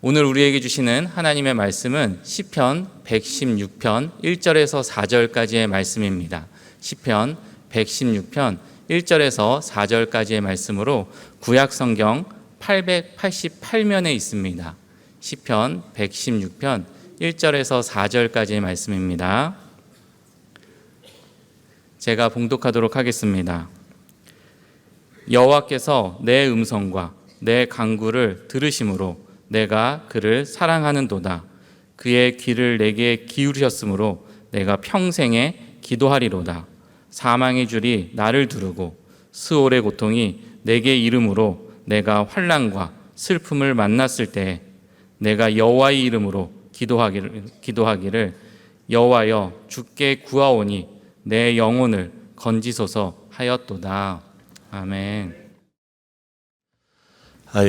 오늘 우리에게 주시는 하나님의 말씀은 시편 116편 1절에서 4절까지의 말씀입니다. 시편 116편 1절에서 4절까지의 말씀으로 구약 성경 888면에 있습니다. 시편 116편 1절에서 4절까지의 말씀입니다. 제가 봉독하도록 하겠습니다. 여호와께서 내 음성과 내 간구를 들으심으로 내가 그를 사랑하는도다. 그의 귀를 내게 기울이셨으므로 내가 평생에 기도하리로다. 사망의 줄이 나를 두르고 스올의 고통이 내게 이름으로 내가 환난과 슬픔을 만났을 때에 내가 여호와의 이름으로 기도하기를 여호와여 주께 구하오니 내 영혼을 건지소서 하였도다. 아멘.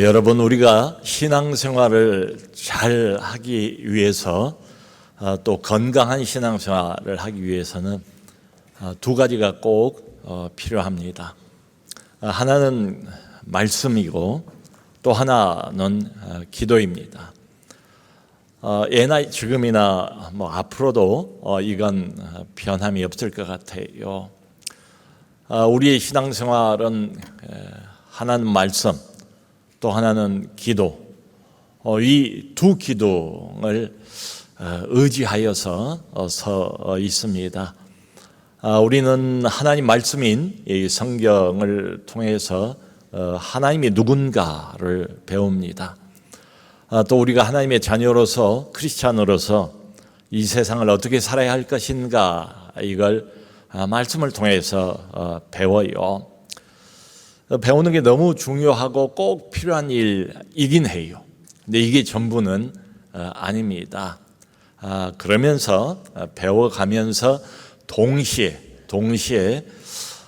여러분, 우리가 신앙생활을 잘 하기 위해서 또 건강한 신앙생활을 하기 위해서는 두 가지가 꼭 필요합니다. 하나는 말씀이고 또 하나는 기도입니다. 예나 지금이나 앞으로도 이건 변함이 없을 것 같아요. 우리의 신앙생활은 하나는 말씀, 또 하나는 기도, 이 두 기둥을 의지하여서 서 있습니다. 우리는 하나님 말씀인 이 성경을 통해서 하나님이 누군가를 배웁니다. 또 우리가 하나님의 자녀로서 크리스찬으로서 이 세상을 어떻게 살아야 할 것인가, 이걸 말씀을 통해서 배워요. 배우는 게 너무 중요하고 꼭 필요한 일이긴 해요. 근데 이게 전부는 아닙니다. 그러면서 배워가면서 동시에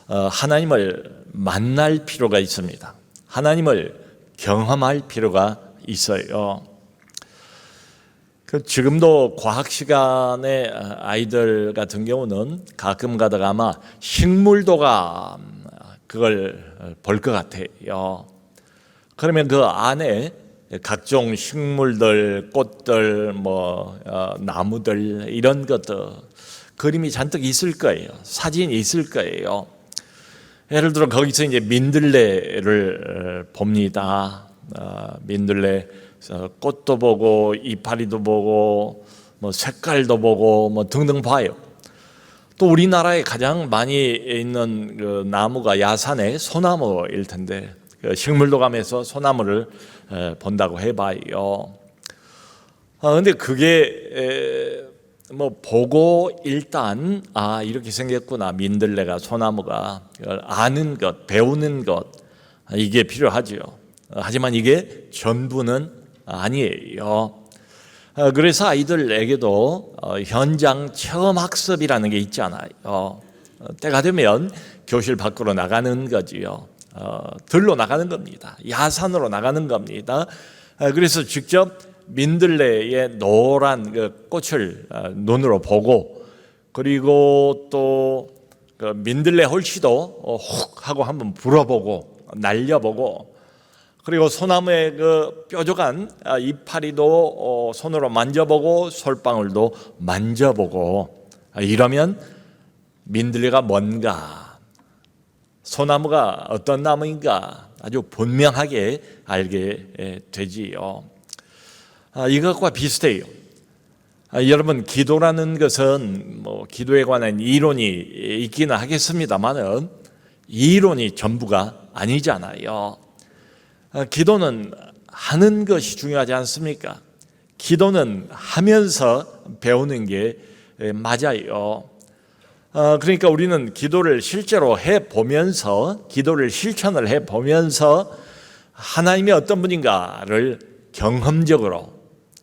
하나님을 만날 필요가 있습니다. 하나님을 경험할 필요가 있어요. 지금도 과학 시간에 아이들 같은 경우는 가끔 가다가 아마 식물도감 그걸 볼 것 같아요. 그러면 그 안에 각종 식물들, 꽃들, 나무들 이런 것들 그림이 잔뜩 있을 거예요. 사진이 있을 거예요. 예를 들어 거기서 이제 민들레를 봅니다. 민들레 꽃도 보고 이파리도 보고 색깔도 보고 등등 봐요. 또 우리나라에 가장 많이 있는 그 나무가 야산의 소나무일 텐데 식물도감에서 소나무를 본다고 해봐요. 근데 그게 보고 일단 이렇게 생겼구나, 민들레가, 소나무가, 아는 것, 배우는 것, 이게 필요하죠. 하지만 이게 전부는 아니에요. 그래서 아이들에게도 현장 체험 학습이라는 게 있잖아요. 때가 되면 교실 밖으로 나가는 거지요. 들로 나가는 겁니다. 야산으로 나가는 겁니다. 그래서 직접 민들레의 노란 그 꽃을 눈으로 보고, 그리고 또 그 민들레 홀씨도 훅 하고 한번 불어보고 날려보고, 그리고 소나무의 그 뾰족한 이파리도 손으로 만져보고 솔방울도 만져보고, 이러면 민들레가 뭔가, 소나무가 어떤 나무인가 아주 분명하게 알게 되지요. 이것과 비슷해요. 여러분, 기도라는 것은 기도에 관한 이론이 있기는 하겠습니다만은 이론이 전부가 아니잖아요. 기도는 하는 것이 중요하지 않습니까? 기도는 하면서 배우는 게 맞아요. 그러니까 우리는 기도를 실제로 해보면서, 기도를 실천을 해보면서 하나님이 어떤 분인가를 경험적으로,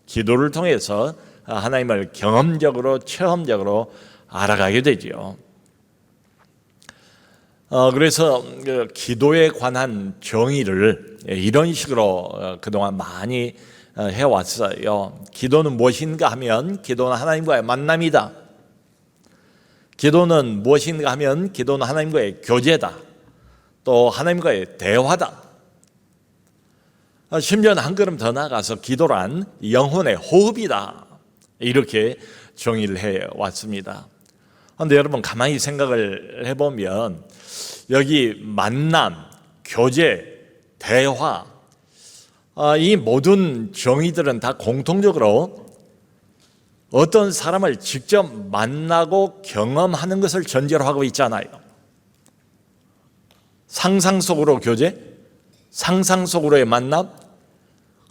기도를 통해서 하나님을 경험적으로, 체험적으로 알아가게 되죠. 그래서 기도에 관한 정의를 이런 식으로 그동안 많이 해왔어요. 기도는 무엇인가 하면 기도는 하나님과의 만남이다. 기도는 무엇인가 하면 기도는 하나님과의 교제다. 또 하나님과의 대화다. 심지어는 한 걸음 더 나가서 기도란 영혼의 호흡이다, 이렇게 정의를 해왔습니다. 그런데 여러분 가만히 생각을 해보면 여기 만남, 교제, 대화, 이 모든 정의들은 다 공통적으로 어떤 사람을 직접 만나고 경험하는 것을 전제로 하고 있잖아요. 상상 속으로 교제, 상상 속으로의 만남,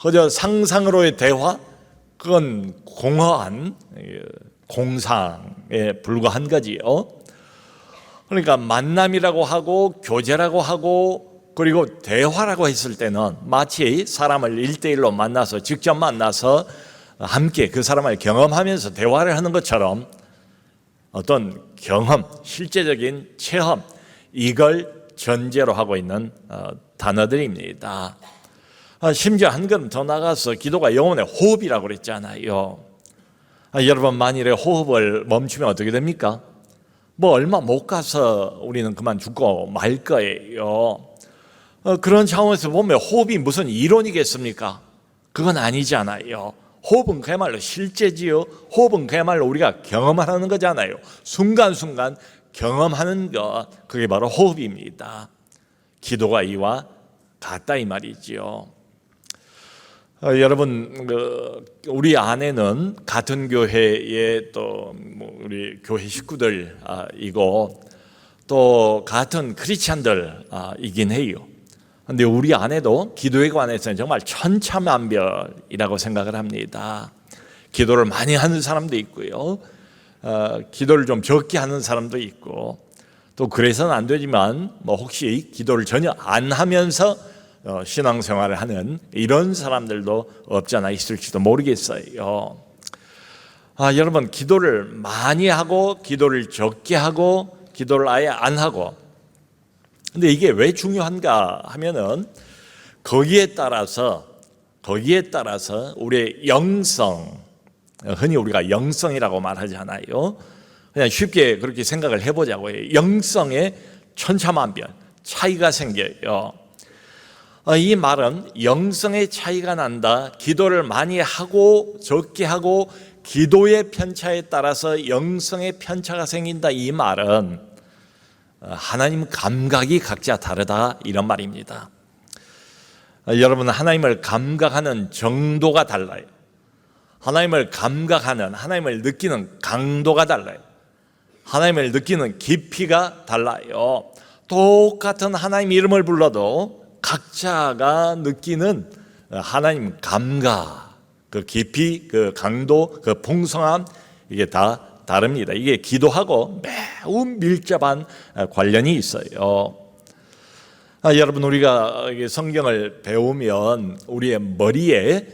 그저 상상으로의 대화, 그건 공허한 공상에 불과한 거지요. 그러니까 만남이라고 하고 교제라고 하고 그리고 대화라고 했을 때는 마치 사람을 1대1로 만나서 직접 만나서 함께 그 사람을 경험하면서 대화를 하는 것처럼 어떤 경험, 실제적인 체험, 이걸 전제로 하고 있는 단어들입니다. 심지어 한 걸음 더 나가서 기도가 영혼의 호흡이라고 그랬잖아요. 여러분 만일에 호흡을 멈추면 어떻게 됩니까? 뭐 얼마 못 가서 우리는 그만 죽고 말 거예요. 그런 차원에서 보면 호흡이 무슨 이론이겠습니까? 그건 아니잖아요. 호흡은 그야말로 실제지요. 호흡은 그야말로 우리가 경험하는 거잖아요. 순간순간 경험하는 것, 그게 바로 호흡입니다. 기도가 이와 같다 이 말이지요. 여러분, 우리 안에는 같은 교회의 또 우리 교회 식구들이고 또 같은 크리스찬들이긴 해요. 그런데 우리 안에도 기도에 관해서는 정말 천차만별이라고 생각을 합니다. 기도를 많이 하는 사람도 있고요, 기도를 좀 적게 하는 사람도 있고, 또 그래서는 안 되지만 혹시 기도를 전혀 안 하면서 신앙생활을 하는 이런 사람들도 없지 않아 있을지도 모르겠어요. 여러분, 기도를 많이 하고 기도를 적게 하고 기도를 아예 안 하고, 근데 이게 왜 중요한가 하면은 거기에 따라서 우리의 영성, 흔히 우리가 영성이라고 말하잖아요. 그냥 쉽게 그렇게 생각을 해보자고요. 영성에 천차만별 차이가 생겨요. 이 말은 영성의 차이가 난다, 기도를 많이 하고 적게 하고 기도의 편차에 따라서 영성의 편차가 생긴다, 이 말은 하나님 감각이 각자 다르다 이런 말입니다. 여러분, 하나님을 감각하는 정도가 달라요. 하나님을 감각하는, 하나님을 느끼는 강도가 달라요. 하나님을 느끼는 깊이가 달라요. 똑같은 하나님 이름을 불러도 각자가 느끼는 하나님 감각, 그 깊이, 그 강도, 그 풍성함, 이게 다 다릅니다. 이게 기도하고 매우 밀접한 관련이 있어요. 여러분, 우리가 성경을 배우면 우리의 머리에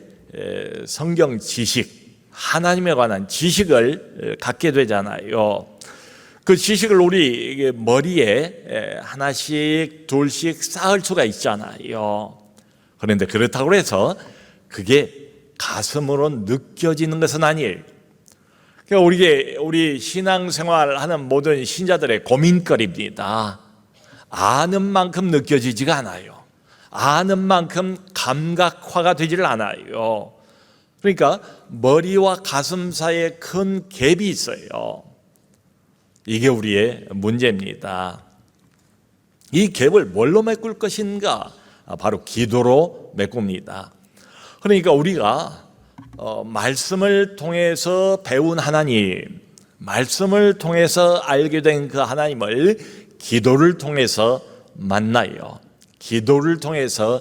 성경 지식, 하나님에 관한 지식을 갖게 되잖아요. 그 지식을 우리 머리에 하나씩 둘씩 쌓을 수가 있잖아요. 그런데 그렇다고 해서 그게 가슴으로 느껴지는 것은 아니에요. 그러니까 우리 신앙생활 하는 모든 신자들의 고민거리입니다. 아는 만큼 느껴지지가 않아요. 아는 만큼 감각화가 되지를 않아요. 그러니까 머리와 가슴 사이에 큰 갭이 있어요. 이게 우리의 문제입니다. 이 갭을 뭘로 메꿀 것인가? 바로 기도로 메꿉니다. 그러니까 우리가 말씀을 통해서 배운 하나님, 말씀을 통해서 알게 된 그 하나님을 기도를 통해서 만나요. 기도를 통해서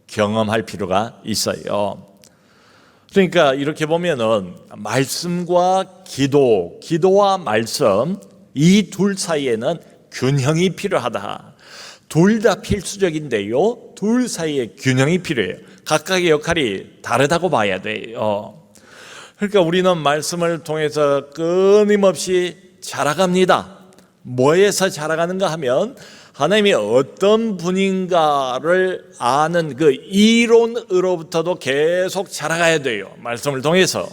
경험할 필요가 있어요. 그러니까 이렇게 보면은 말씀과 기도, 기도와 말씀, 이 둘 사이에는 균형이 필요하다. 둘 다 필수적인데요, 둘 사이에 균형이 필요해요. 각각의 역할이 다르다고 봐야 돼요. 그러니까 우리는 말씀을 통해서 끊임없이 자라갑니다. 뭐에서 자라가는가 하면 하나님이 어떤 분인가를 아는 그 이론으로부터도 계속 자라가야 돼요. 말씀을 통해서.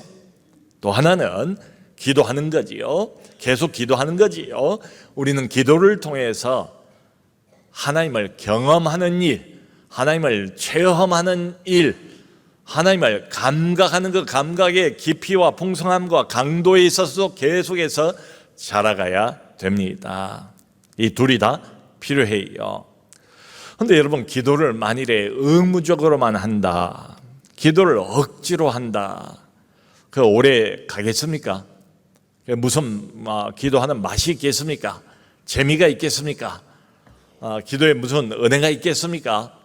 또 하나는 기도하는 거지요. 계속 기도하는 거지요. 우리는 기도를 통해서 하나님을 경험하는 일, 하나님을 체험하는 일, 하나님을 감각하는 그 감각의 깊이와 풍성함과 강도에 있어서 계속해서 자라가야 됩니다. 이 둘이 다 필요해요. 그런데 여러분, 기도를 만일에 의무적으로만 한다, 기도를 억지로 한다, 그 오래 가겠습니까? 무슨 기도하는 맛이 있겠습니까? 재미가 있겠습니까? 기도에 무슨 은혜가 있겠습니까?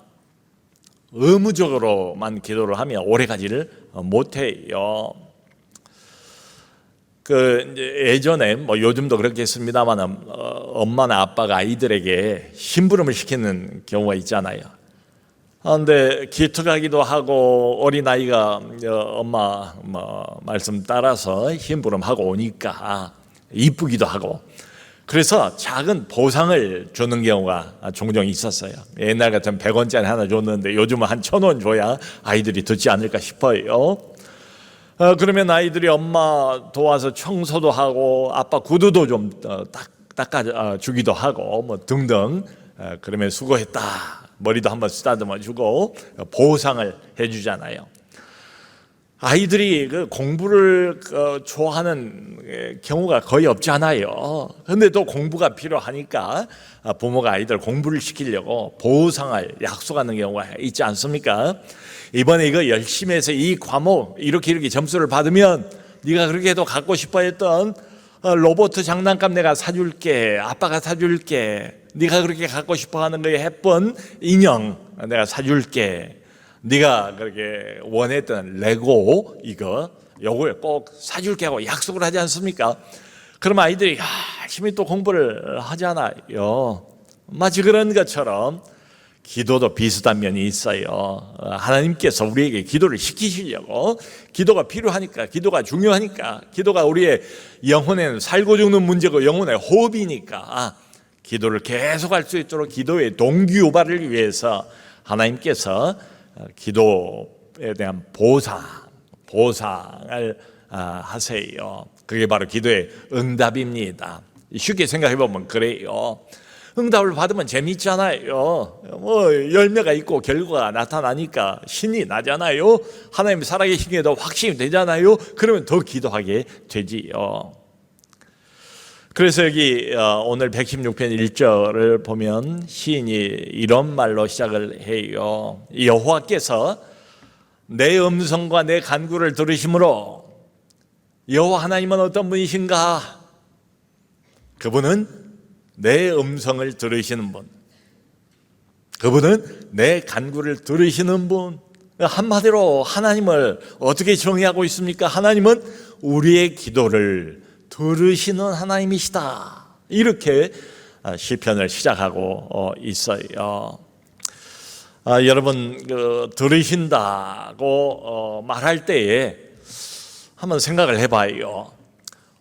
의무적으로만 기도를 하면 오래 가지를 못해요. 예전에 요즘도 그렇겠습니다만 엄마나 아빠가 아이들에게 심부름을 시키는 경우가 있잖아요. 그런데 기특하기도 하고 어린아이가 엄마 말씀 따라서 심부름하고 오니까 이쁘기도 하고, 그래서 작은 보상을 주는 경우가 종종 있었어요. 옛날 같으면 100원짜리 하나 줬는데 요즘은 한 1,000원 줘야 아이들이 듣지 않을까 싶어요. 그러면 아이들이 엄마 도와서 청소도 하고 아빠 구두도 좀 닦아 주기도 하고 등등. 그러면 수고했다, 머리도 한번 쓰다듬어 주고 보상을 해주잖아요. 아이들이 그 공부를 좋아하는 경우가 거의 없잖아요. 그런데 또 공부가 필요하니까 부모가 아이들 공부를 시키려고 보상을 약속하는 경우가 있지 않습니까? 이번에 이거 열심히 해서 이 과목 이렇게 점수를 받으면 네가 그렇게 해도 갖고 싶어 했던 로봇 장난감 내가 사줄게, 아빠가 사줄게, 네가 그렇게 갖고 싶어 하는 거에 예쁜 인형 내가 사줄게, 네가 그렇게 원했던 레고 요걸 꼭 사줄게 하고 약속을 하지 않습니까? 그럼 아이들이 열심히 또 공부를 하잖아요. 마치 그런 것처럼 기도도 비슷한 면이 있어요. 하나님께서 우리에게 기도를 시키시려고, 기도가 필요하니까, 기도가 중요하니까, 기도가 우리의 영혼에는 살고 죽는 문제고 영혼의 호흡이니까 기도를 계속할 수 있도록 기도의 동기유발을 위해서 하나님께서 기도에 대한 보상을 하세요. 그게 바로 기도의 응답입니다. 쉽게 생각해 보면 그래요. 응답을 받으면 재미있잖아요. 열매가 있고 결과가 나타나니까 신이 나잖아요. 하나님 살아계신 게 더 확신이 되잖아요. 그러면 더 기도하게 되지요. 그래서 여기 오늘 116편 1절을 보면 시인이 이런 말로 시작을 해요. 여호와께서 내 음성과 내 간구를 들으심으로, 여호와 하나님은 어떤 분이신가? 그분은 내 음성을 들으시는 분, 그분은 내 간구를 들으시는 분. 한마디로 하나님을 어떻게 정의하고 있습니까? 하나님은 우리의 기도를 들으시는 하나님이시다, 이렇게 시편을 시작하고 있어요. 여러분, 들으신다고 말할 때에 한번 생각을 해봐요.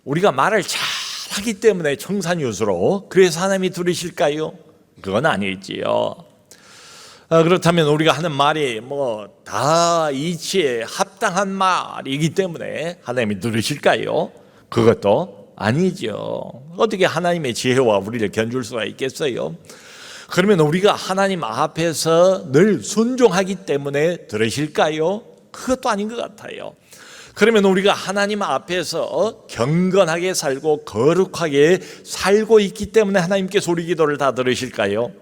우리가 말을 잘하기 때문에 청산유수로 그래서 하나님이 들으실까요? 그건 아니지요. 그렇다면 우리가 하는 말이 다 이치에 합당한 말이기 때문에 하나님이 들으실까요? 그것도 아니죠. 어떻게 하나님의 지혜와 우리를 견줄 수가 있겠어요? 그러면 우리가 하나님 앞에서 늘 순종하기 때문에 들으실까요? 그것도 아닌 것 같아요. 그러면 우리가 하나님 앞에서 경건하게 살고 거룩하게 살고 있기 때문에 하나님께서 우리 기도를 다 들으실까요?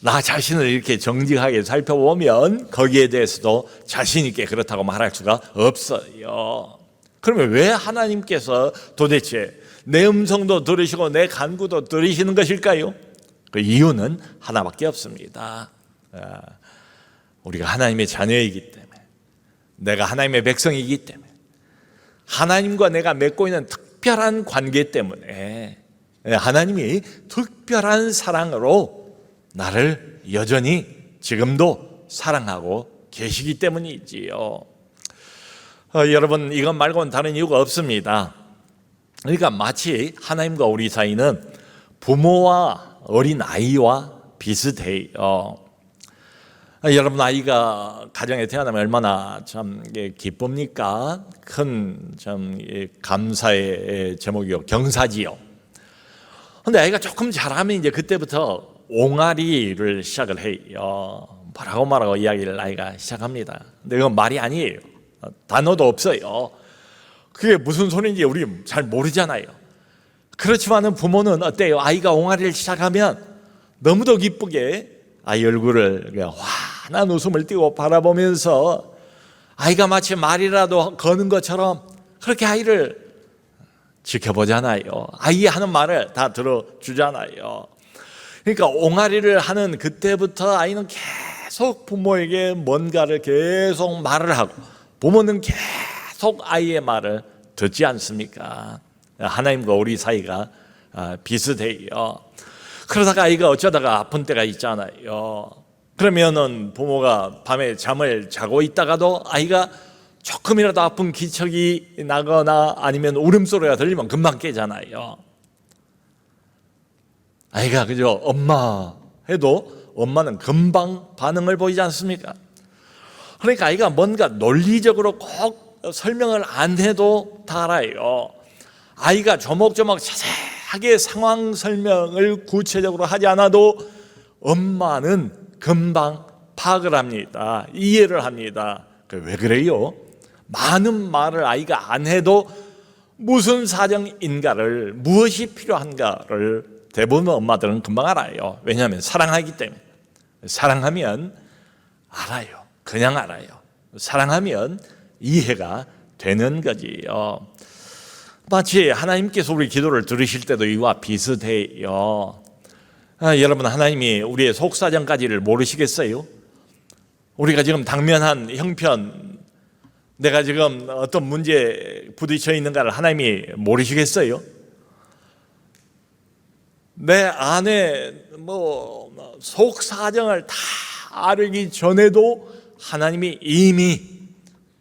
나 자신을 이렇게 정직하게 살펴보면 거기에 대해서도 자신 있게 그렇다고 말할 수가 없어요. 그러면 왜 하나님께서 도대체 내 음성도 들으시고 내 간구도 들으시는 것일까요? 그 이유는 하나밖에 없습니다. 우리가 하나님의 자녀이기 때문에, 내가 하나님의 백성이기 때문에, 하나님과 내가 맺고 있는 특별한 관계 때문에 하나님이 특별한 사랑으로 나를 여전히 지금도 사랑하고 계시기 때문이지요. 여러분, 이것 말고는 다른 이유가 없습니다. 그러니까 마치 하나님과 우리 사이는 부모와 어린 아이와 비슷해요. 여러분, 아이가 가정에 태어나면 얼마나 참 기쁩니까? 큰 참 감사의 제목이요, 경사지요. 근데 아이가 조금 자라면 이제 그때부터 옹알이를 시작을 해요. 뭐라고 말하고 이야기를 아이가 시작합니다. 근데 그건 말이 아니에요. 단어도 없어요. 그게 무슨 소리인지 우리 잘 모르잖아요. 그렇지만은 부모는 어때요? 아이가 옹알이를 시작하면 너무도 기쁘게 아이 얼굴을 환한 웃음을 띠고 바라보면서 아이가 마치 말이라도 거는 것처럼 그렇게 아이를 지켜보잖아요. 아이 하는 말을 다 들어주잖아요. 그러니까 옹알이를 하는 그때부터 아이는 계속 부모에게 뭔가를 계속 말을 하고 부모는 계속 아이의 말을 듣지 않습니까? 하나님과 우리 사이가 비슷해요. 그러다가 아이가 어쩌다가 아픈 때가 있잖아요. 그러면은 부모가 밤에 잠을 자고 있다가도 아이가 조금이라도 아픈 기척이 나거나 아니면 울음소리가 들리면 금방 깨잖아요. 아이가 그저 엄마 해도 엄마는 금방 반응을 보이지 않습니까? 그러니까 아이가 뭔가 논리적으로 꼭 설명을 안 해도 다 알아요. 아이가 조목조목 자세하게 상황 설명을 구체적으로 하지 않아도 엄마는 금방 파악을 합니다. 이해를 합니다. 왜 그래요? 많은 말을 아이가 안 해도 무슨 사정인가를, 무엇이 필요한가를 대부분 엄마들은 금방 알아요. 왜냐하면 사랑하기 때문에. 사랑하면 알아요. 그냥 알아요. 사랑하면 이해가 되는 거지요. 마치 하나님께서 우리 기도를 들으실 때도 이와 비슷해요. 여러분, 하나님이 우리의 속사정까지를 모르시겠어요? 우리가 지금 당면한 형편, 내가 지금 어떤 문제에 부딪혀 있는가를 하나님이 모르시겠어요? 내 안에 속사정을 다 알기 전에도 하나님이 이미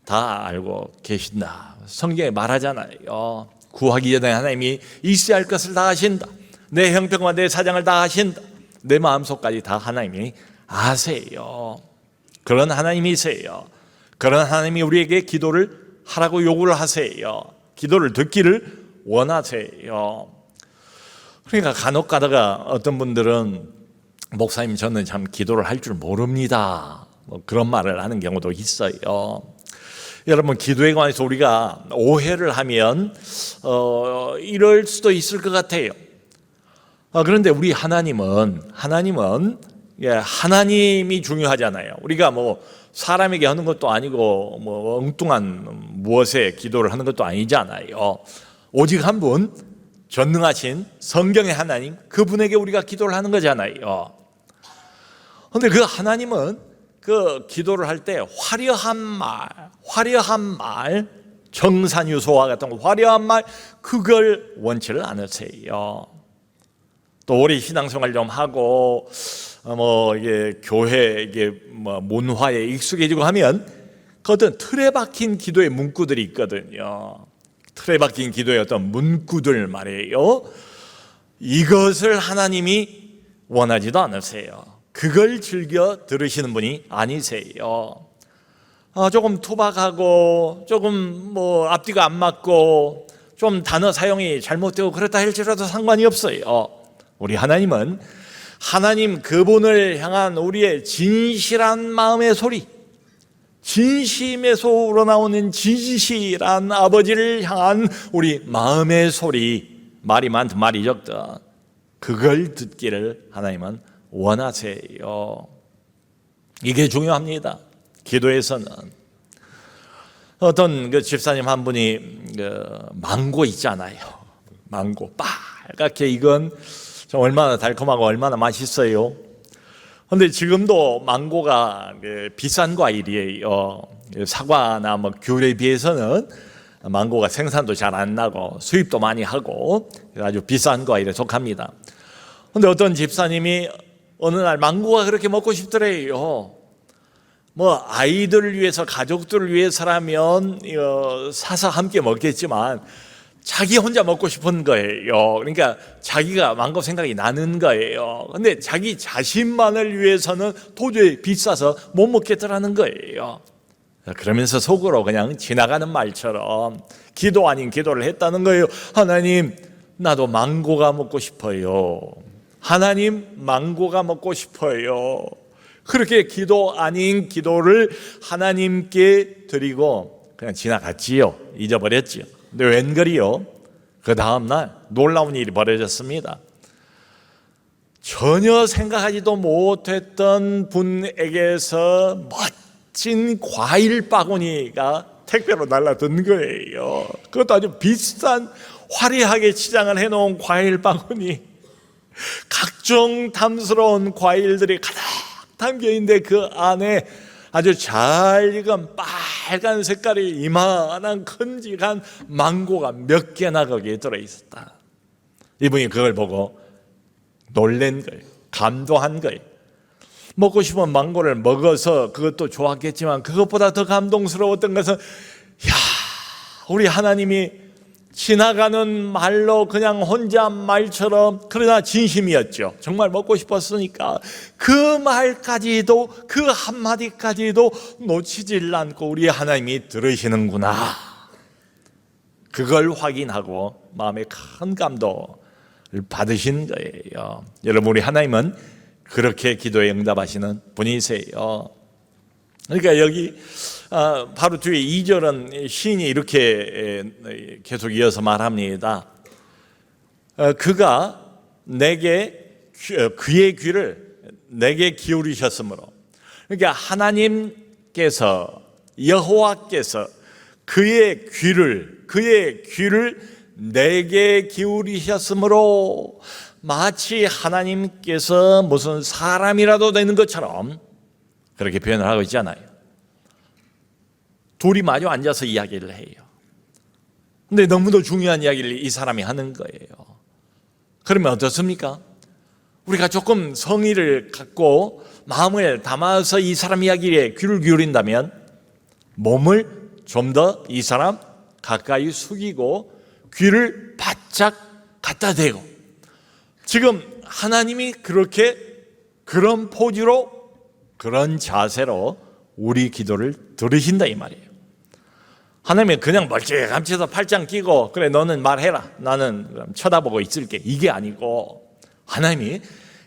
다 알고 계신다. 성경에 말하잖아요. 구하기 전에 하나님이 있어야 할 것을 다 하신다. 내 형편과 내 사정을 다 하신다. 내 마음속까지 다 하나님이 아세요. 그런 하나님이세요. 그런 하나님이 우리에게 기도를 하라고 요구를 하세요. 기도를 듣기를 원하세요. 그러니까 간혹 가다가 어떤 분들은 목사님 저는 참 기도를 할 줄 모릅니다. 그런 말을 하는 경우도 있어요. 여러분, 기도에 관해서 우리가 오해를 하면 이럴 수도 있을 것 같아요. 그런데 우리 하나님은 하나님이 중요하잖아요. 우리가 사람에게 하는 것도 아니고 엉뚱한 무엇에 기도를 하는 것도 아니잖아요. 오직 한 분 전능하신 성경의 하나님, 그분에게 우리가 기도를 하는 거잖아요. 그런데 그 하나님은 그 기도를 할 때 화려한 말, 정산유소와 같은 화려한 말, 그걸 원치를 않으세요. 또 우리 신앙생활 좀 하고 이게 교회 이게 문화에 익숙해지고 하면 그 어떤 틀에 박힌 기도의 문구들이 있거든요. 틀에 박힌 기도의 어떤 문구들 말이에요. 이것을 하나님이 원하지도 않으세요. 그걸 즐겨 들으시는 분이 아니세요. 조금 투박하고 조금 앞뒤가 안 맞고 좀 단어 사용이 잘못되고 그렇다 할지라도 상관이 없어요. 우리 하나님은 하나님 그분을 향한 우리의 진실한 마음의 소리, 진심에서 우러나오는 진실한 아버지를 향한 우리 마음의 소리, 말이 많든 말이 적든 그걸 듣기를 하나님은 원하세요. 이게 중요합니다. 기도에서는. 어떤 그 집사님 한 분이 망고 있잖아요. 망고 빨갛게 익은 얼마나 달콤하고 얼마나 맛있어요. 그런데 지금도 망고가 비싼 과일이에요. 사과나 귤에 비해서는 망고가 생산도 잘 안 나고 수입도 많이 하고 아주 비싼 과일에 속합니다. 그런데 어떤 집사님이 어느 날 망고가 그렇게 먹고 싶더래요. 아이들을 위해서, 가족들을 위해서라면 사서 함께 먹겠지만 자기 혼자 먹고 싶은 거예요. 그러니까 자기가 망고 생각이 나는 거예요. 근데 자기 자신만을 위해서는 도저히 비싸서 못 먹겠더라는 거예요. 그러면서 속으로 그냥 지나가는 말처럼 기도 아닌 기도를 했다는 거예요. 하나님, 나도 망고가 먹고 싶어요. 하나님, 망고가 먹고 싶어요. 그렇게 기도 아닌 기도를 하나님께 드리고 그냥 지나갔지요. 잊어버렸지요. 근데 웬걸이요? 그 다음날 놀라운 일이 벌어졌습니다. 전혀 생각하지도 못했던 분에게서 멋진 과일 바구니가 택배로 날라든 거예요. 그것도 아주 비싼 화려하게 치장을 해놓은 과일 바구니, 각종 탐스러운 과일들이 가득 담겨있는데 그 안에 아주 잘 익은 빨간 색깔이 이만한 큼직한 망고가 몇 개나 거기에 들어있었다. 이분이 그걸 보고 놀란 거예요. 감동한 거예요. 먹고 싶은 망고를 먹어서 그것도 좋았겠지만 그것보다 더 감동스러웠던 것은 우리 하나님이 지나가는 말로 그냥 혼자 말처럼 그러나 진심이었죠. 정말 먹고 싶었으니까 그 말까지도 그 한마디까지도 놓치질 않고 우리 하나님이 들으시는구나. 그걸 확인하고 마음에 큰 감동을 받으신 거예요. 여러분, 우리 하나님은 그렇게 기도에 응답하시는 분이세요. 그러니까 여기 바로 뒤에 2절은 시인이 이렇게 계속 이어서 말합니다. 그가 그의 귀를 내게 기울이셨으므로, 그러니까 하나님께서 여호와께서 그의 귀를 내게 기울이셨으므로 마치 하나님께서 무슨 사람이라도 되는 것처럼 그렇게 표현을 하고 있잖아요. 둘이 마주 앉아서 이야기를 해요. 근데 너무도 중요한 이야기를 이 사람이 하는 거예요. 그러면 어떻습니까? 우리가 조금 성의를 갖고 마음을 담아서 이 사람 이야기에 귀를 기울인다면 몸을 좀 더 이 사람 가까이 숙이고 귀를 바짝 갖다 대고, 지금 하나님이 그렇게 그런 포즈로 그런 자세로 우리 기도를 들으신다 이 말이에요. 하나님이 그냥 멀찌감치해서 팔짱 끼고 그래 너는 말해라 나는 쳐다보고 있을게 이게 아니고, 하나님이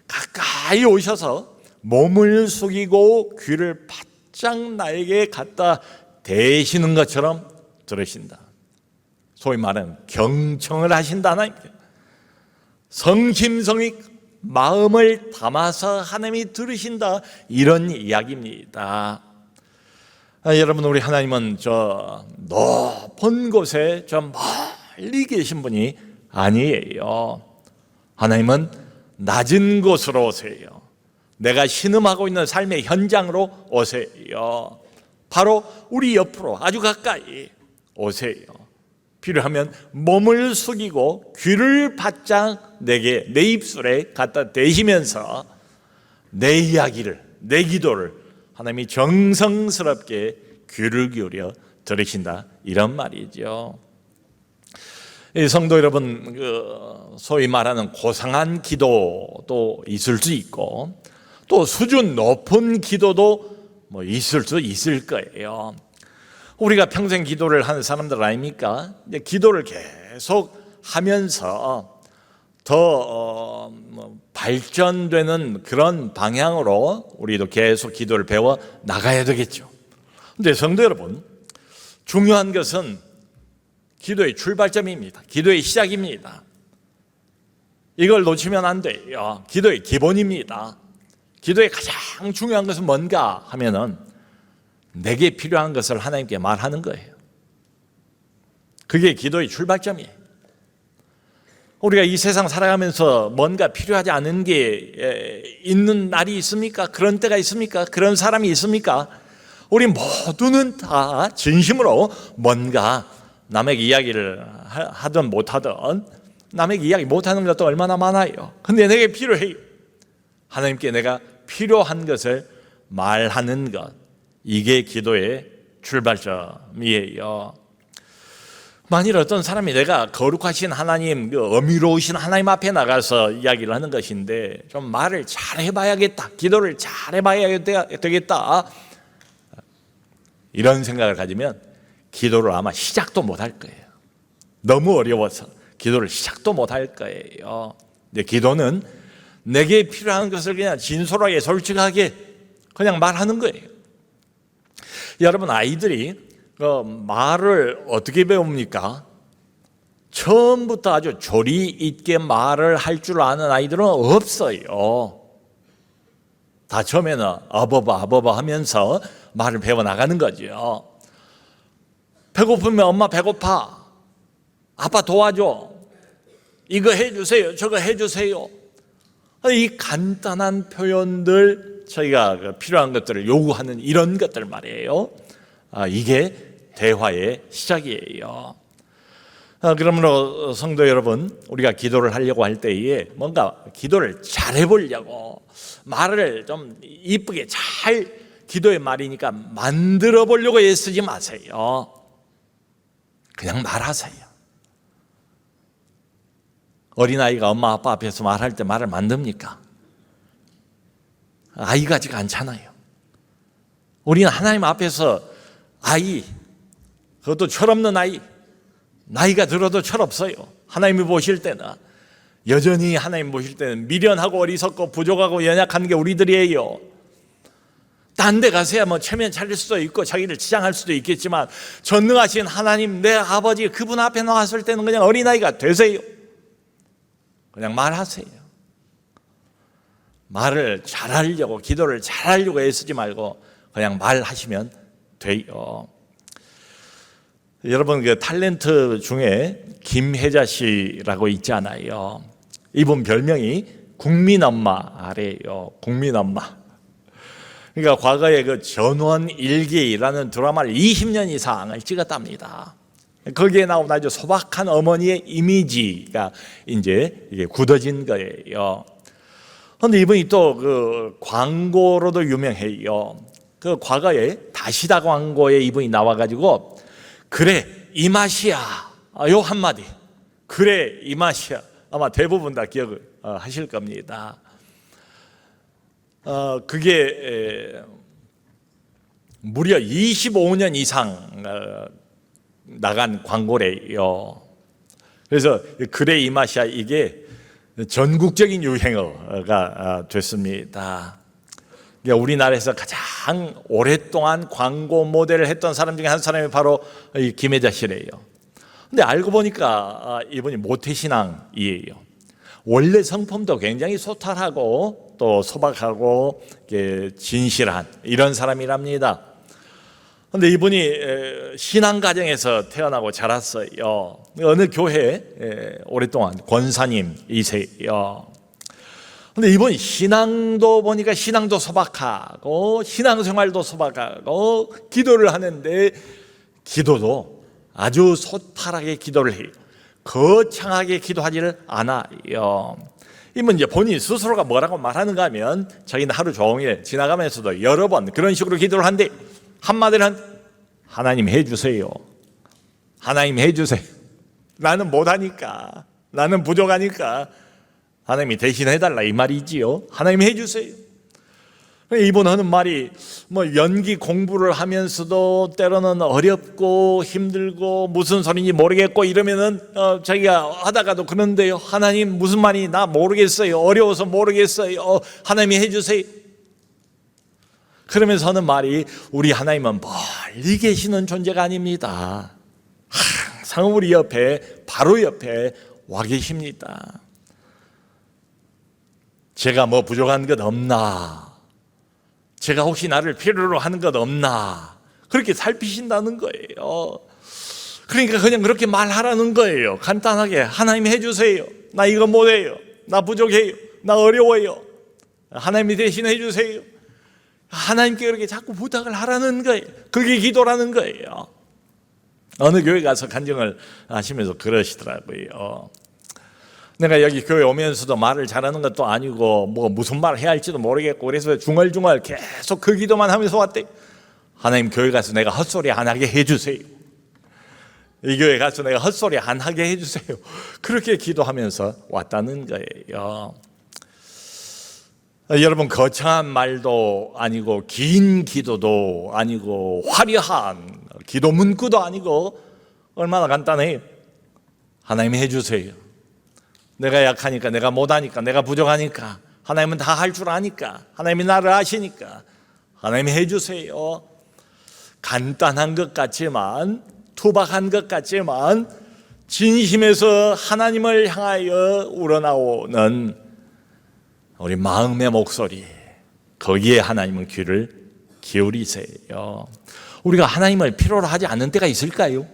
가까이 오셔서 몸을 숙이고 귀를 바짝 나에게 갖다 대시는 것처럼 들으신다. 소위 말하는 경청을 하신다 하나님께. 성심성의 마음을 담아서 하나님이 들으신다, 이런 이야기입니다. 여러분, 우리 하나님은 저 높은 곳에 저 멀리 계신 분이 아니에요. 하나님은 낮은 곳으로 오세요. 내가 신음하고 있는 삶의 현장으로 오세요. 바로 우리 옆으로 아주 가까이 오세요. 필요하면 몸을 숙이고 귀를 바짝 내게 내 입술에 갖다 대시면서 내 이야기를, 내 기도를 하나님이 정성스럽게 귀를 기울여 들으신다, 이런 말이죠. 성도 여러분, 소위 말하는 고상한 기도도 있을 수 있고 또 수준 높은 기도도 있을 수 있을 거예요. 우리가 평생 기도를 하는 사람들 아닙니까? 기도를 계속 하면서 더 발전되는 그런 방향으로 우리도 계속 기도를 배워 나가야 되겠죠. 그런데 성도 여러분, 중요한 것은 기도의 출발점입니다. 기도의 시작입니다. 이걸 놓치면 안 돼요. 기도의 기본입니다. 기도의 가장 중요한 것은 뭔가 하면은 내게 필요한 것을 하나님께 말하는 거예요. 그게 기도의 출발점이에요. 우리가 이 세상 살아가면서 뭔가 필요하지 않은 게 있는 날이 있습니까? 그런 때가 있습니까? 그런 사람이 있습니까? 우리 모두는 다 진심으로 뭔가 남에게 이야기를 하든 못하든, 남에게 이야기 못하는 것도 얼마나 많아요. 근데 내게 필요해요. 하나님께 내가 필요한 것을 말하는 것, 이게 기도의 출발점이에요. 만일 어떤 사람이 내가 거룩하신 하나님, 어미로우신 하나님 앞에 나가서 이야기를 하는 것인데 좀 말을 잘 해봐야겠다, 기도를 잘 해봐야 되겠다, 이런 생각을 가지면 기도를 아마 시작도 못할 거예요. 너무 어려워서 기도를 시작도 못할 거예요. 근데 기도는 내게 필요한 것을 그냥 진솔하게 솔직하게 그냥 말하는 거예요. 여러분, 아이들이 말을 어떻게 배웁니까? 처음부터 아주 조리 있게 말을 할 줄 아는 아이들은 없어요. 다 처음에는 아버바 하면서 말을 배워나가는 거죠. 배고프면 엄마 배고파, 아빠 도와줘, 이거 해주세요, 저거 해주세요. 이 간단한 표현들, 저희가 필요한 것들을 요구하는 이런 것들 말이에요. 이게 대화의 시작이에요. 그러므로 성도 여러분, 우리가 기도를 하려고 할 때에 뭔가 기도를 잘 해보려고 말을 좀 이쁘게 잘, 기도의 말이니까 만들어 보려고 애쓰지 마세요. 그냥 말하세요. 어린아이가 엄마 아빠 앞에서 말할 때 말을 만듭니까? 아이 같지가 않잖아요. 우리는 하나님 앞에서 아이, 그것도 철없는 아이, 나이가 들어도 철없어요. 하나님이 보실 때는, 여전히 하나님 보실 때는 미련하고 어리석고 부족하고 연약한 게 우리들이에요. 딴 데 가서야 뭐 체면 차릴 수도 있고 자기를 치장할 수도 있겠지만, 전능하신 하나님, 내 아버지, 그분 앞에 나왔을 때는 그냥 어린아이가 되세요. 그냥 말하세요. 말을 잘하려고, 기도를 잘하려고 애쓰지 말고 그냥 말하시면 돼요. 여러분, 그 탤런트 중에 김혜자 씨라고 있잖아요. 이분 별명이 국민엄마래요. 국민엄마. 그러니까 과거에 그 전원일기라는 드라마를 20년 이상을 찍었답니다. 거기에 나온 아주 소박한 어머니의 이미지가 이제 이게 굳어진 거예요. 그런데 이분이 또 그 광고로도 유명해요. 그 과거에 다시다 광고에 이분이 나와가지고, 그래 이 맛이야, 요 한마디, 그래 이 맛이야, 아마 대부분 다 기억을 하실 겁니다. 그게 무려 25년 이상 나간 광고래요. 그래서 그래 이 맛이야, 이게 전국적인 유행어가 됐습니다. 우리나라에서 가장 오랫동안 광고 모델을 했던 사람 중에 한 사람이 바로 이 김혜자 씨래요. 근데 알고 보니까 이분이 모태신앙이에요. 원래 성품도 굉장히 소탈하고 또 소박하고 진실한 이런 사람이랍니다. 그런데 이분이 신앙 가정에서 태어나고 자랐어요. 어느 교회 오랫동안 권사님이세요. 근데 이분 신앙도 보니까 신앙도 소박하고 신앙생활도 소박하고 기도를 하는데 기도도 아주 소탈하게 기도를 해요. 거창하게 기도하지를 않아요. 이분 이제 본인 스스로가 뭐라고 말하는가 하면, 자기는 하루 종일 지나가면서도 여러 번 그런 식으로 기도를 한대. 한마디로 하나님 해주세요. 하나님 해주세요. 나는 못하니까, 나는 부족하니까 하나님이 대신 해달라, 이 말이지요. 하나님 해주세요. 이분 하는 말이 뭐 연기 공부를 하면서도 때로는 어렵고 힘들고 무슨 소리인지 모르겠고 이러면은 자기가 하다가도 그런데요, 하나님 무슨 말이 나 모르겠어요, 어려워서 모르겠어요, 하나님이 해주세요. 그러면서 하는 말이, 우리 하나님은 멀리 계시는 존재가 아닙니다. 항상 우리 옆에, 바로 옆에 와 계십니다. 제가 뭐 부족한 것 없나, 제가 혹시 나를 필요로 하는 것 없나, 그렇게 살피신다는 거예요. 그러니까 그냥 그렇게 말하라는 거예요. 간단하게 하나님 해주세요, 나 이거 못해요, 나 부족해요, 나 어려워요, 하나님이 대신 해주세요. 하나님께 그렇게 자꾸 부탁을 하라는 거예요. 그게 기도라는 거예요. 어느 교회 가서 간증을 하시면서 그러시더라고요. 내가 여기 교회 오면서도 말을 잘하는 것도 아니고 뭐 무슨 말을 해야 할지도 모르겠고 그래서 중얼중얼 계속 그 기도만 하면서 왔대. 하나님, 교회 가서 내가 헛소리 안 하게 해주세요. 이 교회 가서 내가 헛소리 안 하게 해주세요. 그렇게 기도하면서 왔다는 거예요. 여러분, 거창한 말도 아니고 긴 기도도 아니고 화려한 기도 문구도 아니고 얼마나 간단해요. 하나님 해주세요. 내가 약하니까, 내가 못하니까, 내가 부족하니까, 하나님은 다 할 줄 아니까, 하나님이 나를 아시니까 하나님 해주세요. 간단한 것 같지만, 투박한 것 같지만 진심에서 하나님을 향하여 우러나오는 우리 마음의 목소리, 거기에 하나님은 귀를 기울이세요. 우리가 하나님을 필요로 하지 않는 때가 있을까요?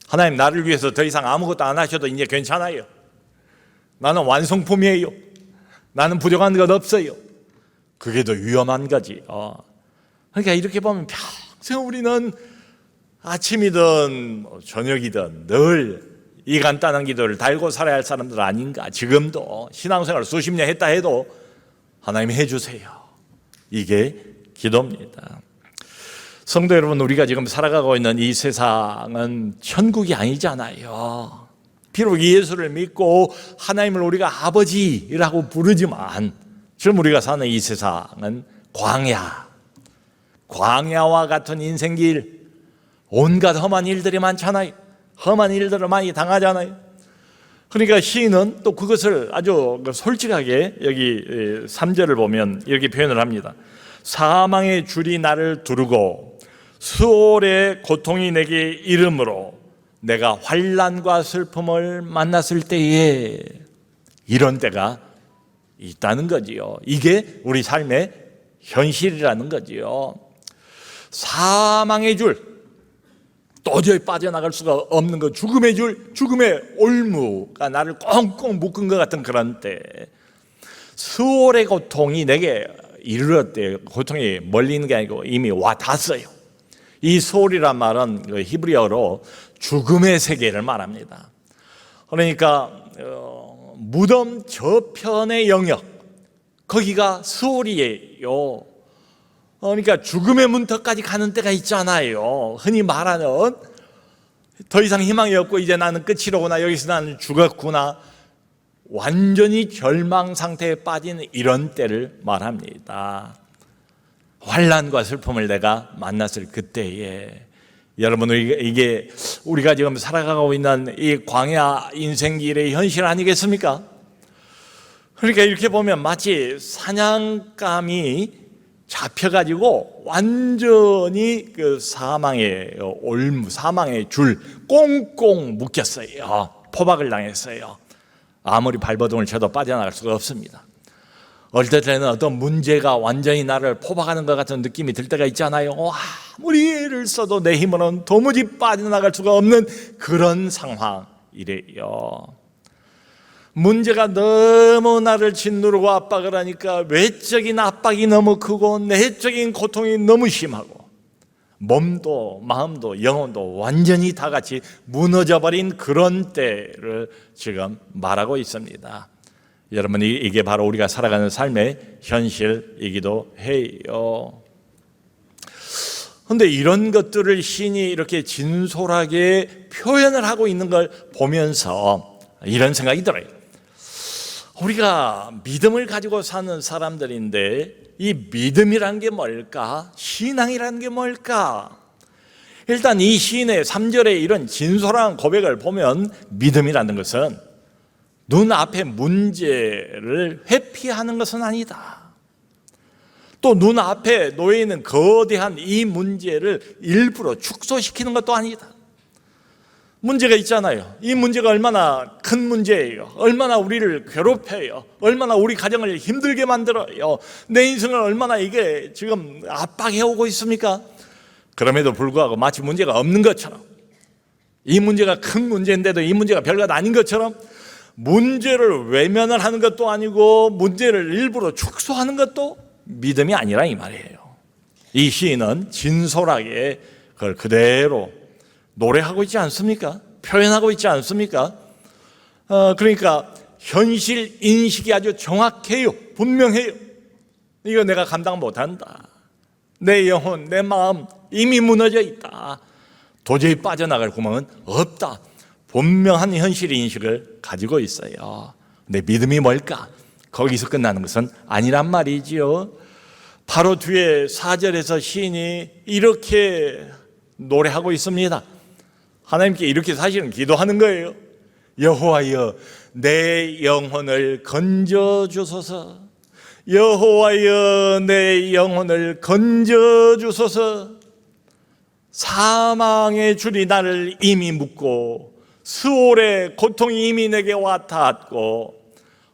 하나님, 나를 위해서 더 이상 아무것도 안 하셔도 이제 괜찮아요. 나는 완성품이에요. 나는 부족한 것 없어요. 그게 더 위험한 거지. 그러니까 이렇게 보면 평생 우리는 아침이든 저녁이든 늘 이 간단한 기도를 달고 살아야 할 사람들 아닌가. 지금도 신앙생활 수십 년 했다 해도 하나님 해주세요. 이게 기도입니다. 성도 여러분, 우리가 지금 살아가고 있는 이 세상은 천국이 아니잖아요. 비록 예수를 믿고 하나님을 우리가 아버지라고 부르지만 지금 우리가 사는 이 세상은 광야와 같은 인생길, 온갖 험한 일들이 많잖아요. 험한 일들을 많이 당하잖아요. 그러니까 시인은 또 그것을 아주 솔직하게 여기 3절을 보면 이렇게 표현을 합니다. 사망의 줄이 나를 두르고 수월의 고통이 내게 이름으로 내가 환난과 슬픔을 만났을 때에, 이런 때가 있다는 거지요. 이게 우리 삶의 현실이라는 거지요. 사망의 줄, 도저히 빠져나갈 수가 없는 것, 죽음의 줄, 죽음의 올무가 나를 꽁꽁 묶은 것 같은 그런 때, 수월의 고통이 내게 이르렀대요. 고통이 멀리 있는 게 아니고 이미 와 닿았어요. 이 수월이란 말은 그 히브리어로 죽음의 세계를 말합니다. 그러니까 무덤 저편의 영역, 거기가 수월이에요. 그러니까 죽음의 문턱까지 가는 때가 있잖아요. 흔히 말하는 더 이상 희망이 없고 이제 나는 끝이로구나, 여기서 나는 죽었구나, 완전히 절망 상태에 빠진 이런 때를 말합니다. 환난과 슬픔을 내가 만났을 그때에, 여러분, 이게 우리가 지금 살아가고 있는 이 광야 인생길의 현실 아니겠습니까? 그러니까 이렇게 보면 마치 사냥감이 잡혀가지고 완전히 그 사망의 올무, 사망의 줄 꽁꽁 묶였어요. 포박을 당했어요. 아무리 발버둥을 쳐도 빠져나갈 수가 없습니다. 어떨 때는 어떤 문제가 완전히 나를 포박하는 것 같은 느낌이 들 때가 있잖아요. 아무리 애를 써도 내 힘으로는 도무지 빠져나갈 수가 없는 그런 상황이래요. 문제가 너무 나를 짓누르고 압박을 하니까 외적인 압박이 너무 크고 내적인 고통이 너무 심하고 몸도 마음도 영혼도 완전히 다 같이 무너져버린 그런 때를 지금 말하고 있습니다. 여러분, 이게 바로 우리가 살아가는 삶의 현실이기도 해요. 그런데 이런 것들을 시인이 이렇게 진솔하게 표현을 하고 있는 걸 보면서 이런 생각이 들어요. 우리가 믿음을 가지고 사는 사람들인데 이 믿음이란 게 뭘까? 신앙이란 게 뭘까? 일단 이 시인의 3절의 이런 진솔한 고백을 보면 믿음이라는 것은 눈앞의 문제를 회피하는 것은 아니다. 또 눈앞에 놓여 있는 거대한 이 문제를 일부러 축소시키는 것도 아니다. 문제가 있잖아요. 이 문제가 얼마나 큰 문제예요. 얼마나 우리를 괴롭혀요. 얼마나 우리 가정을 힘들게 만들어요. 내 인생을 얼마나 이게 지금 압박해오고 있습니까? 그럼에도 불구하고 마치 문제가 없는 것처럼, 이 문제가 큰 문제인데도 이 문제가 별것 아닌 것처럼 문제를 외면을 하는 것도 아니고 문제를 일부러 축소하는 것도 믿음이 아니라 이 말이에요. 이 시인은 진솔하게 그걸 그대로 노래하고 있지 않습니까? 표현하고 있지 않습니까? 그러니까 현실 인식이 아주 정확해요. 분명해요. 이거 내가 감당 못한다. 내 영혼, 내 마음 이미 무너져 있다. 도저히 빠져나갈 구멍은 없다. 분명한 현실 인식을 가지고 있어요. 내 믿음이 뭘까? 거기서 끝나는 것은 아니란 말이지요. 바로 뒤에 4절에서 시인이 이렇게 노래하고 있습니다. 하나님께 이렇게 사실은 기도하는 거예요. 여호와여, 내 영혼을 건져 주소서. 여호와여 내 영혼을 건져 주소서. 사망의 줄이 나를 이미 묶고 수월의 고통이 이미 내게 와 닿았고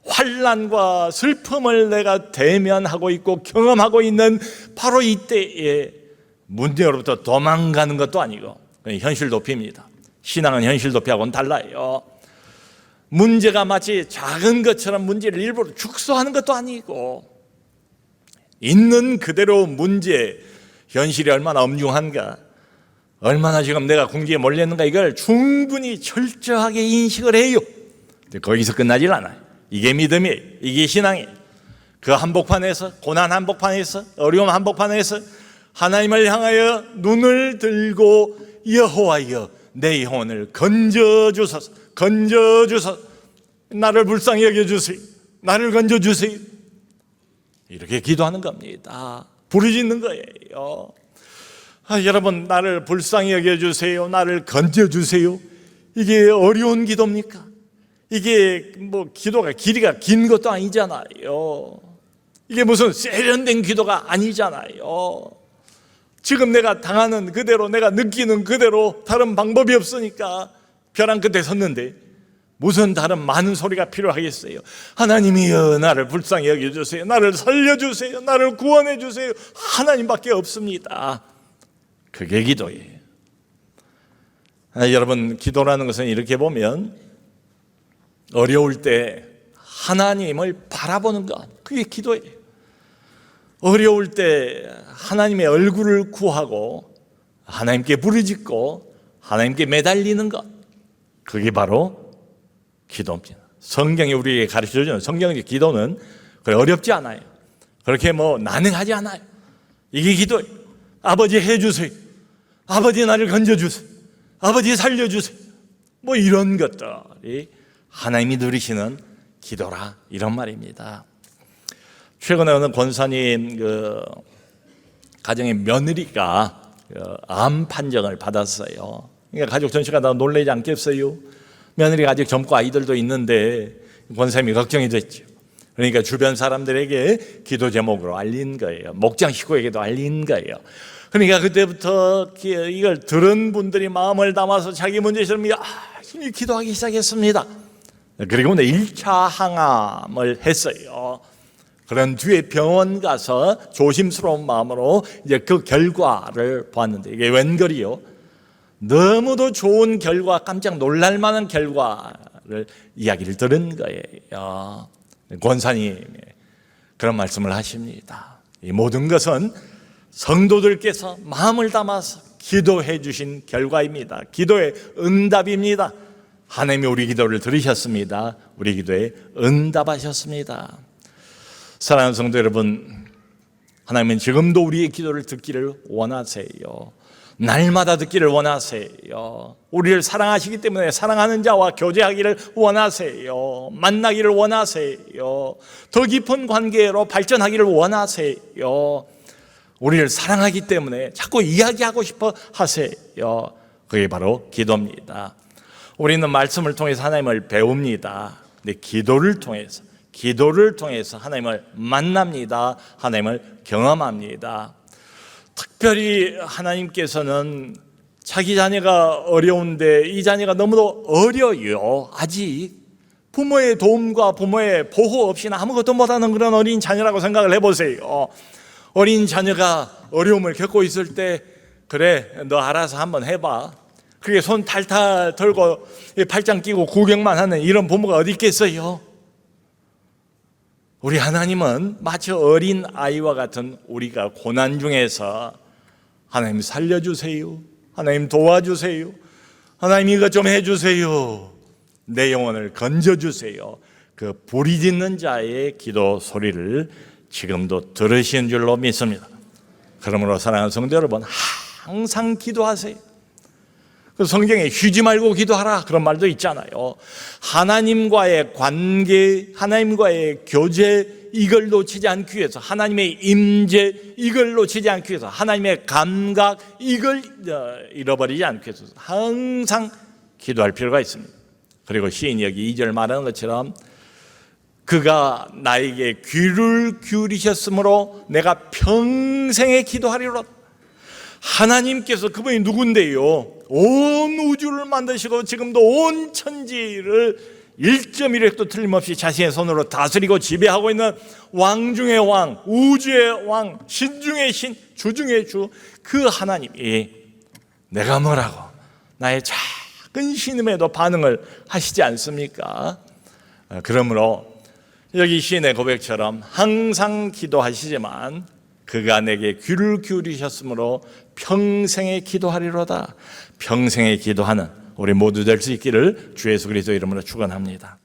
환난과 슬픔을 내가 대면하고 있고 경험하고 있는 바로 이때에 문제로부터 도망가는 것도 아니고 현실 도피입니다. 신앙은 현실 도피하고는 달라요. 문제가 마치 작은 것처럼 문제를 일부러 축소하는 것도 아니고 있는 그대로 문제, 현실이 얼마나 엄중한가, 얼마나 지금 내가 궁지에 몰렸는가, 이걸 충분히 철저하게 인식을 해요. 근데 거기서 끝나질 않아요. 이게 믿음이에요. 이게 신앙이에요. 그 한복판에서, 고난 한복판에서, 어려움 한복판에서 하나님을 향하여 눈을 들고 여호와여 내 영혼을 건져주소서, 건져주소서, 나를 불쌍히 여겨주세요, 나를 건져주세요, 이렇게 기도하는 겁니다. 부르짖는 거예요. 여러분, 나를 불쌍히 여겨주세요, 나를 건져주세요, 이게 어려운 기도입니까? 이게 뭐 기도가 길이가 긴 것도 아니잖아요. 이게 무슨 세련된 기도가 아니잖아요. 지금 내가 당하는 그대로, 내가 느끼는 그대로, 다른 방법이 없으니까 벼랑 끝에 섰는데 무슨 다른 많은 소리가 필요하겠어요? 하나님이여 나를 불쌍히 여겨주세요, 나를 살려주세요, 나를 구원해주세요. 하나님밖에 없습니다. 그게 기도예요. 여러분, 기도라는 것은 이렇게 보면 어려울 때 하나님을 바라보는 것, 그게 기도예요. 어려울 때 하나님의 얼굴을 구하고 하나님께 부르짖고 하나님께 매달리는 것, 그게 바로 기도입니다. 성경이 우리에게 가르쳐주는 성경의 기도는 그래 어렵지 않아요. 그렇게 뭐 난해하지 않아요. 이게 기도예요. 아버지 해주세요, 아버지 나를 건져주세요, 아버지 살려주세요, 뭐 이런 것들이 하나님이 누리시는 기도라, 이런 말입니다. 최근에 어느 권사님 가정의 며느리가 암 판정을 받았어요. 그러니까 가족 전체가 다 놀라지 않겠어요? 며느리가 아직 젊고 아이들도 있는데 권사님이 걱정이 됐죠. 그러니까 주변 사람들에게 기도 제목으로 알린 거예요. 목장 식구에게도 알린 거예요. 그러니까 그때부터 이걸 들은 분들이 마음을 담아서 자기 문제처럼 열심히 기도하기 시작했습니다. 그리고 1차 항암을 했어요. 그런 뒤에 병원 가서 조심스러운 마음으로 이제 그 결과를 보았는데, 이게 웬걸이요? 너무도 좋은 결과, 깜짝 놀랄 만한 결과를 이야기를 들은 거예요. 권사님이 그런 말씀을 하십니다. 이 모든 것은 성도들께서 마음을 담아서 기도해 주신 결과입니다. 기도의 응답입니다. 하나님이 우리 기도를 들으셨습니다. 우리 기도에 응답하셨습니다. 사랑하는 성도 여러분, 하나님은 지금도 우리의 기도를 듣기를 원하세요. 날마다 듣기를 원하세요. 우리를 사랑하시기 때문에 사랑하는 자와 교제하기를 원하세요. 만나기를 원하세요. 더 깊은 관계로 발전하기를 원하세요. 우리를 사랑하기 때문에 자꾸 이야기하고 싶어 하세요. 그게 바로 기도입니다. 우리는 말씀을 통해서 하나님을 배웁니다. 근데 기도를 통해서 하나님을 만납니다. 하나님을 경험합니다. 특별히 하나님께서는 자기 자녀가 어려운데 이 자녀가 너무도 어려요. 아직 부모의 도움과 부모의 보호 없이는 아무것도 못하는 그런 어린 자녀라고 생각을 해보세요. 어린 자녀가 어려움을 겪고 있을 때, 그래 너 알아서 한번 해봐, 그게 손 탈탈 털고 팔짱 끼고 구경만 하는 이런 부모가 어디 있겠어요? 우리 하나님은 마치 어린 아이와 같은 우리가 고난 중에서 하나님 살려주세요, 하나님 도와주세요, 하나님 이것 좀 해주세요, 내 영혼을 건져주세요, 그 부르짖는 자의 기도 소리를 지금도 들으신 줄로 믿습니다. 그러므로 사랑하는 성도 여러분, 항상 기도하세요. 그 성경에 쉬지 말고 기도하라 그런 말도 있잖아요. 하나님과의 관계, 하나님과의 교제, 이걸 놓치지 않기 위해서, 하나님의 임재, 이걸 놓치지 않기 위해서, 하나님의 감각, 이걸 잃어버리지 않기 위해서 항상 기도할 필요가 있습니다. 그리고 시인이 여기 2절 말하는 것처럼 그가 나에게 귀를 기울이셨으므로 내가 평생에 기도하리로다. 하나님께서 그분이 누군데요? 온 우주를 만드시고 지금도 온 천지를 1.1획도 틀림없이 자신의 손으로 다스리고 지배하고 있는 왕 중의 왕, 우주의 왕, 신 중의 신, 주 중의 주, 그 하나님이 내가 뭐라고 나의 작은 신음에도 반응을 하시지 않습니까? 그러므로 여기 시인의 고백처럼 항상 기도하시지만 그가 내게 귀를 기울이셨으므로 평생에 기도하리로다. 평생에 기도하는 우리 모두 될 수 있기를 주 예수 그리스도 이름으로 축원합니다.